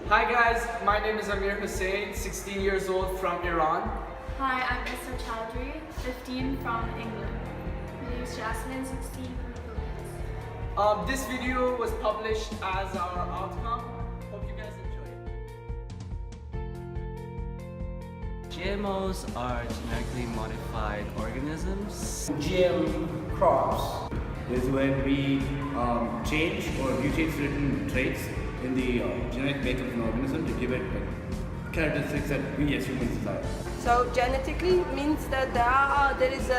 Hi guys, my name is Amir Hussain, 16 years old from Iran. Hi, I'm Esther Chowdhury, 15 from England. My name is Jasmine, 16 from the Philippines. This video was published as our outcome. Hope you guys enjoy it. GMOs are genetically modified organisms. GM crops is when we change or mutate certain traits in the genetic makeup of an organism to give it characteristics that we as humans desire. So genetically means that there is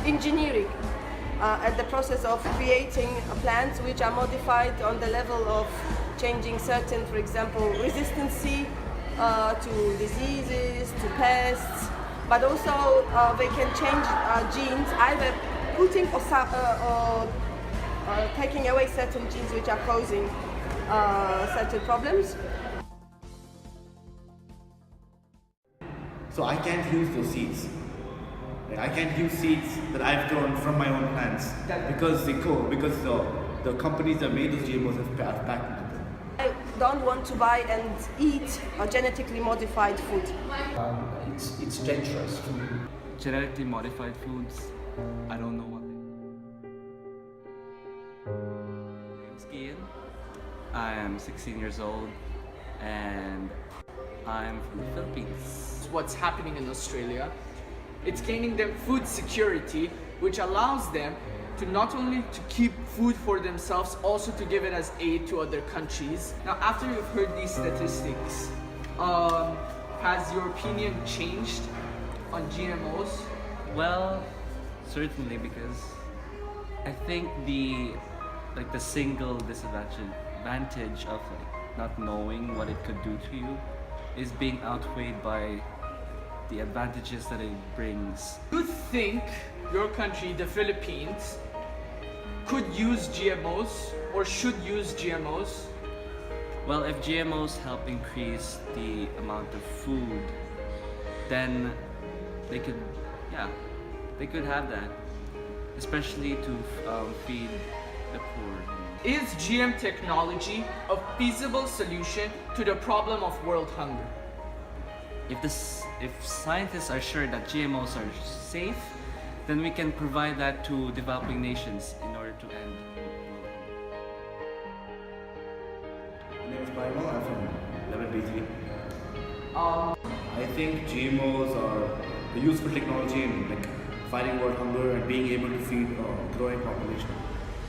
engineering at the process of creating plants which are modified on the level of changing certain, for example, resistance to diseases, to pests, but also they can change genes, either putting or taking away certain genes which are causing certain problems. So I can't use those seeds. I can't use seeds that I've grown from my own plants because the companies that made those GMOs have patented them. I don't want to buy and eat genetically modified food. It's dangerous. Genetically modified foods, I don't know what they are. My name's Ian. I am 16 years old and I'm from the Philippines. What's happening in Australia? It's gaining them food security, which allows them to not only to keep food for themselves, also to give it as aid to other countries. Now, after you've heard these statistics, has your opinion changed on GMOs? Well, certainly, because I think the single disadvantage of not knowing what it could do to you is being outweighed by the advantages that it brings. Do you think your country, the Philippines, could use GMOs or should use GMOs? Well, if GMOs help increase the amount of food, then they could have that, especially to feed the poor. Is GM technology a feasible solution to the problem of world hunger? If scientists are sure that GMOs are safe, then we can provide that to developing nations in order to end world hunger. My name is Parimal, I'm from Level B3. I think GMOs are a useful technology in fighting world hunger and being able to feed a growing population.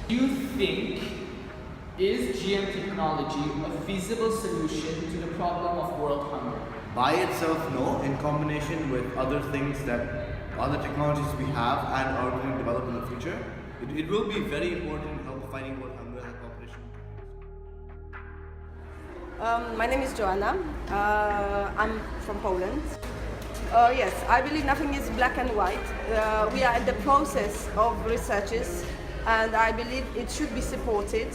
Do you think is GM technology a feasible solution to the problem of world hunger? By itself, no. In combination with other things other technologies we have and are going to develop in the future, it will be very important in help fighting world hunger and population. My name is Joanna. I'm from Poland. Yes, I believe nothing is black and white. We are in the process of researches, and I believe it should be supported.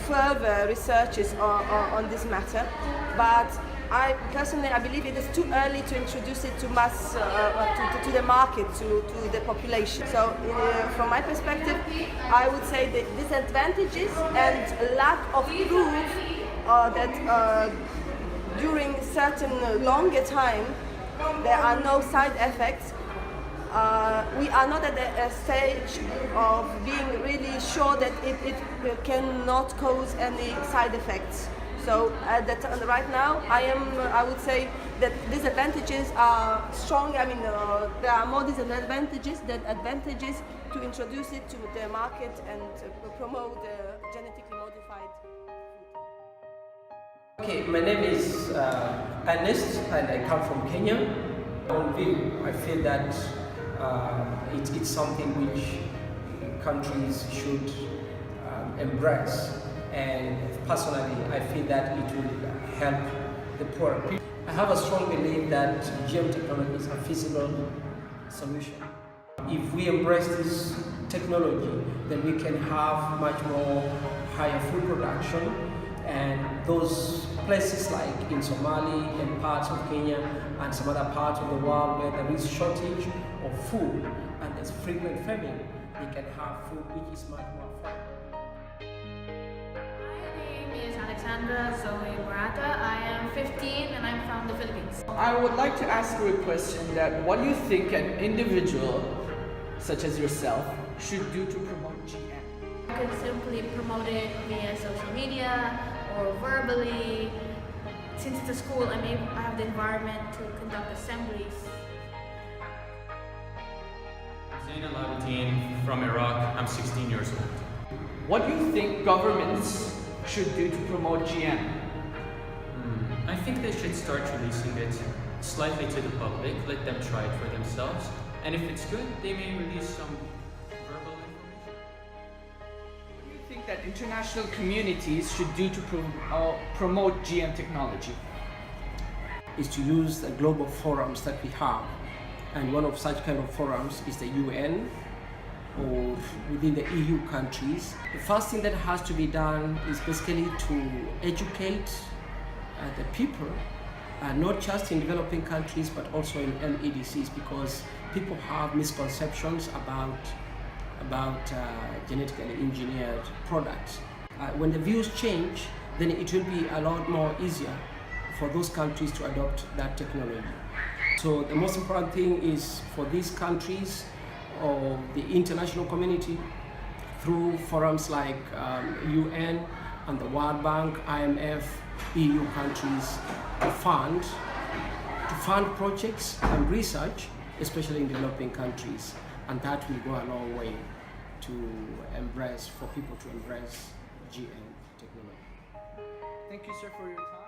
Further researches on this matter, but I believe it is too early to introduce it to mass, to the market, to the population. So from my perspective, I would say the disadvantages and lack of proof that during certain longer time there are no side effects. We are not at a stage of being really sure that it cannot cause any side effects. So right now, I would say that disadvantages are strong. I mean, there are more disadvantages than advantages to introduce it to the market and promote genetically modified food. Okay, my name is Ernest and I come from Kenya. On view, I feel that it's something which countries should embrace, and personally I feel that it will help the poor. I have a strong belief that GM technology is a feasible solution. If we embrace this technology, then we can have much more higher food production, and those places like in Somali and parts of Kenya and some other parts of the world where there is shortage of food and there's frequent famine, they can have food which is much more affordable. My name is Alexandra. Alexandra Zoe Morata. I am 15 and I'm from the Philippines. I would like to ask you a question that what do you think an individual, such as yourself, should do to promote GM? I could simply promote it via social media or verbally. Since it's a school, I have the environment to conduct assemblies. Zain Al-Abidin from Iraq. I'm 16 years old. What do you think governments should do to promote GM? I think they should start releasing it slightly to the public, let them try it for themselves, and if it's good, they may release some verbal information. What do you think that international communities should do to promote GM technology? Is to use the global forums that we have, and one of such kind of forums is the UN or within the EU countries. The first thing that has to be done is basically to educate the people, not just in developing countries but also in MEDCs, because people have misconceptions about genetically engineered products. When the views change, then it will be a lot more easier for those countries to adopt that technology. So the most important thing is for these countries or the international community, through forums like UN and the World Bank, IMF, EU countries, to fund projects and research, especially in developing countries, and that will go a long way for people to embrace GM technology. Thank you, sir, for your time.